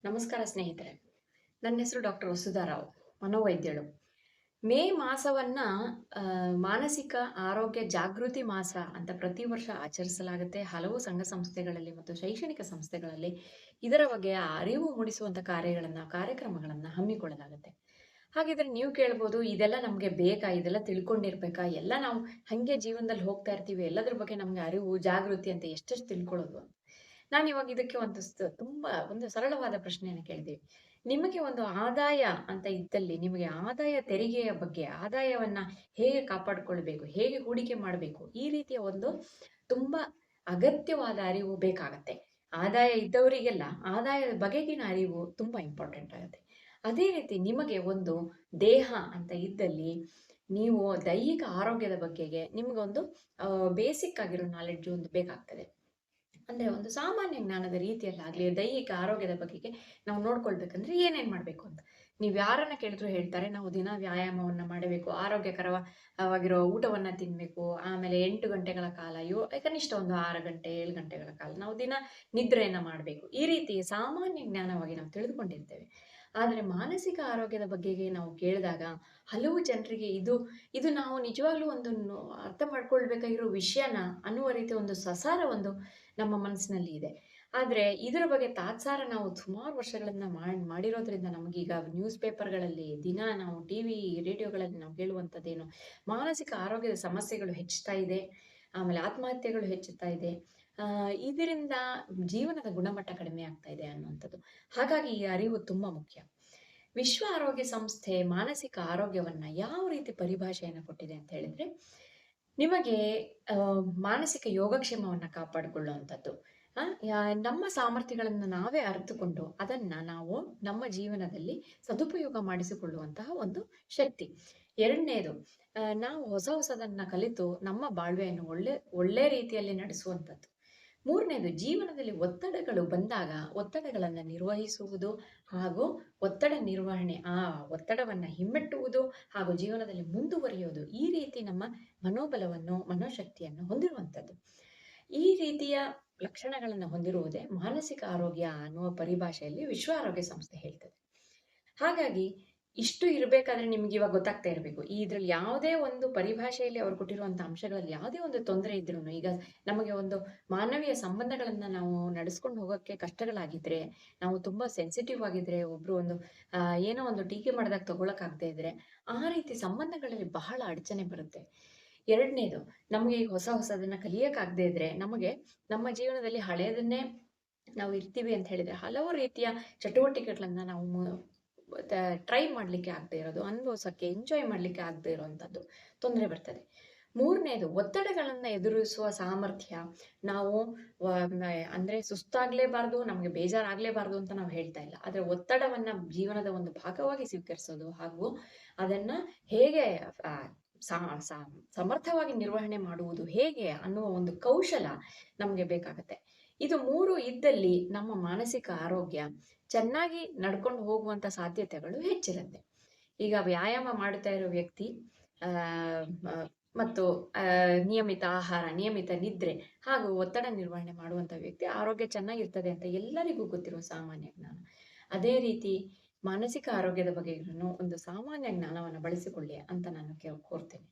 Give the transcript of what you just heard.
ನಮಸ್ಕಾರ ಸ್ನೇಹಿತರೆ. ನನ್ನ ಹೆಸರು ಡಾಕ್ಟರ್ ವಸುಧಾರಾವ್, ಮನೋವೈದ್ಯಳು. ಮೇ ಮಾಸವನ್ನ ಮಾನಸಿಕ ಆರೋಗ್ಯ ಜಾಗೃತಿ ಮಾಸ ಅಂತ ಪ್ರತಿ ವರ್ಷ ಆಚರಿಸಲಾಗುತ್ತೆ. ಹಲವು ಸಂಘ ಸಂಸ್ಥೆಗಳಲ್ಲಿ ಮತ್ತು ಶೈಕ್ಷಣಿಕ ಸಂಸ್ಥೆಗಳಲ್ಲಿ ಇದರ ಬಗ್ಗೆ ಅರಿವು ಮೂಡಿಸುವಂಥ ಕಾರ್ಯಕ್ರಮಗಳನ್ನು ಹಮ್ಮಿಕೊಳ್ಳಲಾಗುತ್ತೆ. ಹಾಗಿದ್ರೆ ನೀವು ಕೇಳ್ಬೋದು, ಇದೆಲ್ಲ ನಮಗೆ ಬೇಕಾ? ಇದೆಲ್ಲ ತಿಳ್ಕೊಂಡಿರ್ಬೇಕಾ? ಎಲ್ಲ ನಾವು ಹಾಗೆ ಜೀವನದಲ್ಲಿ ಹೋಗ್ತಾ ಇರ್ತೀವಿ, ಎಲ್ಲದ್ರ ಬಗ್ಗೆ ನಮಗೆ ಅರಿವು ಜಾಗೃತಿ ಅಂತ ಎಷ್ಟೆಷ್ಟು ತಿಳ್ಕೊಳ್ಳೋದು ಅಂತ. ನಾನು ಇವಾಗ ಇದಕ್ಕೆ ತುಂಬಾ ಒಂದು ಸರಳವಾದ ಪ್ರಶ್ನೆಯನ್ನು ಕೇಳಿದ್ದೀವಿ. ನಿಮಗೆ ಒಂದು ಆದಾಯ ಅಂತ ಇದ್ದಲ್ಲಿ, ನಿಮಗೆ ಆದಾಯ ತೆರಿಗೆಯ ಬಗ್ಗೆ, ಆದಾಯವನ್ನ ಹೇಗೆ ಕಾಪಾಡಿಕೊಳ್ಬೇಕು, ಹೇಗೆ ಹೂಡಿಕೆ ಮಾಡಬೇಕು, ಈ ರೀತಿಯ ಒಂದು ತುಂಬಾ ಅಗತ್ಯವಾದ ಅರಿವು ಬೇಕಾಗತ್ತೆ. ಆದಾಯ ಇದ್ದವರಿಗೆಲ್ಲ ಆದಾಯದ ಬಗೆಗಿನ ಅರಿವು ತುಂಬಾ ಇಂಪಾರ್ಟೆಂಟ್ ಆಗುತ್ತೆ. ಅದೇ ರೀತಿ ನಿಮಗೆ ಒಂದು ದೇಹ ಅಂತ ಇದ್ದಲ್ಲಿ, ನೀವು ದೈಹಿಕ ಆರೋಗ್ಯದ ಬಗ್ಗೆಗೆ ನಿಮಗೊಂದು ಬೇಸಿಕ್ ಆಗಿರೋ ನಾಲೆಡ್ಜ್ ಒಂದು ಬೇಕಾಗ್ತದೆ. ಅಂದ್ರೆ ಒಂದು ಸಾಮಾನ್ಯ ಜ್ಞಾನದ ರೀತಿಯಲ್ಲಾಗ್ಲಿ ದೈಹಿಕ ಆರೋಗ್ಯದ ಬಗೆಗೆ ನಾವು ನೋಡ್ಕೊಳ್ಬೇಕಂದ್ರೆ ಏನೇನ್ ಮಾಡ್ಬೇಕು ಅಂತ. ನೀವು ಯಾರನ್ನ ಕೇಳಿದ್ರು ಹೇಳ್ತಾರೆ, ನಾವು ದಿನ ವ್ಯಾಯಾಮವನ್ನ ಮಾಡಬೇಕು, ಆರೋಗ್ಯಕರವಾಗಿರೋ ಊಟವನ್ನ ತಿನ್ಬೇಕು, ಆಮೇಲೆ 8 ಗಂಟೆಗಳ ಕಾಲ ಕನಿಷ್ಠ ಒಂದು 6 ಗಂಟೆ 7 ಗಂಟೆಗಳ ಕಾಲ ನಾವು ದಿನ ನಿದ್ರೆಯನ್ನ ಮಾಡಬೇಕು. ಈ ರೀತಿ ಸಾಮಾನ್ಯ ಜ್ಞಾನವಾಗಿ ನಾವು ತಿಳಿದುಕೊಂಡಿರ್ತೇವೆ. ಆದರೆ ಮಾನಸಿಕ ಆರೋಗ್ಯದ ಬಗ್ಗೆಗೆ ನಾವು ಕೇಳಿದಾಗ ಹಲವು ಜನರಿಗೆ ಇದು ನಾವು ನಿಜವಾಗ್ಲೂ ಒಂದು ಅರ್ಥ ಮಾಡ್ಕೊಳ್ಬೇಕಾಗಿರೋ ವಿಷಯನ ಅನ್ನುವ ರೀತಿ ಒಂದು ಸಸಾರ ಒಂದು ನಮ್ಮ ಮನಸ್ಸಿನಲ್ಲಿ ಇದೆ. ಆದ್ರೆ ಇದರ ಬಗ್ಗೆ ತಾತ್ಸಾರ ನಾವು ಸುಮಾರು ವರ್ಷಗಳನ್ನ ಮಾಡಿರೋದ್ರಿಂದ ನಮಗೀಗ ನ್ಯೂಸ್ ಪೇಪರ್ಗಳಲ್ಲಿ ದಿನ ನಾವು ಟಿವಿ ರೇಡಿಯೋಗಳಲ್ಲಿ ನಾವು ಕೇಳುವಂಥದ್ದೇನು, ಮಾನಸಿಕ ಆರೋಗ್ಯದ ಸಮಸ್ಯೆಗಳು ಹೆಚ್ಚುತ್ತಾ ಇದೆ, ಆಮೇಲೆ ಆತ್ಮಹತ್ಯೆಗಳು ಹೆಚ್ಚುತ್ತಾ ಇದೆ, ಇದರಿಂದ ಜೀವನದ ಗುಣಮಟ್ಟ ಕಡಿಮೆ ಆಗ್ತಾ ಇದೆ ಅನ್ನುವಂಥದ್ದು. ಹಾಗಾಗಿ ಈ ಅರಿವು ತುಂಬಾ ಮುಖ್ಯ. ವಿಶ್ವ ಆರೋಗ್ಯ ಸಂಸ್ಥೆ ಮಾನಸಿಕ ಆರೋಗ್ಯವನ್ನ ಯಾವ ರೀತಿ ಪರಿಭಾಷೆಯನ್ನು ಕೊಟ್ಟಿದೆ ಅಂತ ಹೇಳಿದ್ರೆ, ನಿಮಗೆ ಮಾನಸಿಕ ಯೋಗಕ್ಷೇಮವನ್ನ ಕಾಪಾಡಿಕೊಳ್ಳುವಂಥದ್ದು, ನಮ್ಮ ಸಾಮರ್ಥ್ಯಗಳನ್ನು ನಾವೇ ಅರಿತುಕೊಂಡು ಅದನ್ನ ನಾವು ನಮ್ಮ ಜೀವನದಲ್ಲಿ ಸದುಪಯೋಗ ಮಾಡಿಸಿಕೊಳ್ಳುವಂತಹ ಒಂದು ಶಕ್ತಿ. ಎರಡನೇದು, ನಾವು ಹೊಸದನ್ನ ಕಲಿತು ನಮ್ಮ ಬಾಳ್ವೆಯನ್ನು ಒಳ್ಳೆ ರೀತಿಯಲ್ಲಿ ನಡೆಸುವಂಥದ್ದು. ಮೂರನೇದು, ಜೀವನದಲ್ಲಿ ಒತ್ತಡಗಳು ಬಂದಾಗ ಒತ್ತಡಗಳನ್ನು ನಿರ್ವಹಿಸುವುದು ಹಾಗೂ ಒತ್ತಡ ನಿರ್ವಹಣೆ, ಆ ಒತ್ತಡವನ್ನ ಹಿಮ್ಮೆಟ್ಟುವುದು ಹಾಗೂ ಜೀವನದಲ್ಲಿ ಮುಂದುವರಿಯೋದು, ಈ ರೀತಿ ನಮ್ಮ ಮನೋಬಲವನ್ನು ಮನೋಶಕ್ತಿಯನ್ನು ಹೊಂದಿರುವಂಥದ್ದು. ಈ ರೀತಿಯ ಲಕ್ಷಣಗಳನ್ನು ಹೊಂದಿರುವುದೇ ಮಾನಸಿಕ ಆರೋಗ್ಯ ಅನ್ನುವ ಪರಿಭಾಷೆಯಲ್ಲಿ ವಿಶ್ವ ಆರೋಗ್ಯ ಸಂಸ್ಥೆ ಹೇಳ್ತದೆ. ಹಾಗಾಗಿ ಇಷ್ಟು ಇರಬೇಕಾದ್ರೆ ನಿಮ್ಗೆ ಇವಾಗ ಗೊತ್ತಾಗ್ತಾ ಇರಬೇಕು, ಇದ್ರಲ್ಲಿ ಯಾವುದೇ ಒಂದು ಪರಿಭಾಷೆಯಲ್ಲಿ ಅವರು ಕೊಟ್ಟಿರುವಂತಹ ಅಂಶಗಳಲ್ಲಿ ಯಾವುದೇ ಒಂದು ತೊಂದರೆ ಇದ್ರೂ, ಈಗ ನಮಗೆ ಒಂದು ಮಾನವೀಯ ಸಂಬಂಧಗಳನ್ನ ನಾವು ನಡೆಸ್ಕೊಂಡು ಹೋಗೋಕ್ಕೆ ಕಷ್ಟಗಳಾಗಿದ್ರೆ, ನಾವು ತುಂಬಾ ಸೆನ್ಸಿಟಿವ್ ಆಗಿದ್ರೆ, ಒಬ್ರು ಒಂದು ಏನೋ ಒಂದು ಟೀಕೆ ಮಾಡಿದಾಗ ತಗೊಳಕ್ಕಾಗದೇ ಇದ್ರೆ, ಆ ರೀತಿ ಸಂಬಂಧಗಳಲ್ಲಿ ಬಹಳ ಅಡಚಣೆ ಬರುತ್ತೆ. ಎರಡನೇದು, ನಮಗೆ ಈಗ ಹೊಸದನ್ನ ಕಲಿಯಕ್ಕಾಗದೇ ಇದ್ರೆ, ನಮಗೆ ನಮ್ಮ ಜೀವನದಲ್ಲಿ ಹಳೆಯದನ್ನೇ ನಾವು ಇರ್ತೀವಿ ಅಂತ ಹೇಳಿದ್ರೆ ಹಲವು ರೀತಿಯ ಚಟುವಟಿಕೆಗಳನ್ನ ನಾವು ಟ್ರೈ ಮಾಡ್ಲಿಕ್ಕೆ ಆಗದೆ ಇರೋದು, ಅನುಭವಿಸೋಕ್ಕೆ ಎಂಜಾಯ್ ಮಾಡ್ಲಿಕ್ಕೆ ಆಗದೆ ಇರುವಂತದ್ದು ತೊಂದರೆ ಬರ್ತದೆ. ಮೂರನೇದು, ಒತ್ತಡಗಳನ್ನ ಎದುರಿಸುವ ಸಾಮರ್ಥ್ಯ ನಾವು ಅಂದ್ರೆ ಸುಸ್ತಾಗ್ಲೇಬಾರ್ದು, ನಮ್ಗೆ ಬೇಜಾರಾಗ್ಲೇಬಾರ್ದು ಅಂತ ನಾವು ಹೇಳ್ತಾ ಇಲ್ಲ. ಆದ್ರೆ ಒತ್ತಡವನ್ನ ಜೀವನದ ಒಂದು ಭಾಗವಾಗಿ ಸ್ವೀಕರಿಸೋದು ಹಾಗೂ ಅದನ್ನ ಹೇಗೆ ಸಮರ್ಥವಾಗಿ ನಿರ್ವಹಣೆ ಮಾಡುವುದು ಹೇಗೆ ಅನ್ನುವ ಒಂದು ಕೌಶಲ ನಮ್ಗೆ ಬೇಕಾಗತ್ತೆ. ಇದು ಮೂರು ಇದ್ದಲ್ಲಿ ನಮ್ಮ ಮಾನಸಿಕ ಆರೋಗ್ಯ ಚೆನ್ನಾಗಿ ನಡ್ಕೊಂಡು ಹೋಗುವಂತ ಸಾಧ್ಯತೆಗಳು ಹೆಚ್ಚಿರುತ್ತೆ. ಈಗ ವ್ಯಾಯಾಮ ಮಾಡ್ತಾ ಇರೋ ವ್ಯಕ್ತಿ ಮತ್ತು ನಿಯಮಿತ ಆಹಾರ, ನಿಯಮಿತ ನಿದ್ರೆ ಹಾಗೂ ಒತ್ತಡ ನಿರ್ವಹಣೆ ಮಾಡುವಂತ ವ್ಯಕ್ತಿ ಆರೋಗ್ಯ ಚೆನ್ನಾಗಿರ್ತದೆ ಅಂತ ಎಲ್ಲರಿಗೂ ಗೊತ್ತಿರುವ ಸಾಮಾನ್ಯ ಜ್ಞಾನ. ಅದೇ ರೀತಿ ಮಾನಸಿಕ ಆರೋಗ್ಯದ ಬಗ್ಗೆ ಒಂದು ಸಾಮಾನ್ಯ ಜ್ಞಾನವನ್ನು ಬಳಸಿಕೊಳ್ಳಿ ಅಂತ ನಾನು ಕೋರ್ತೇನೆ.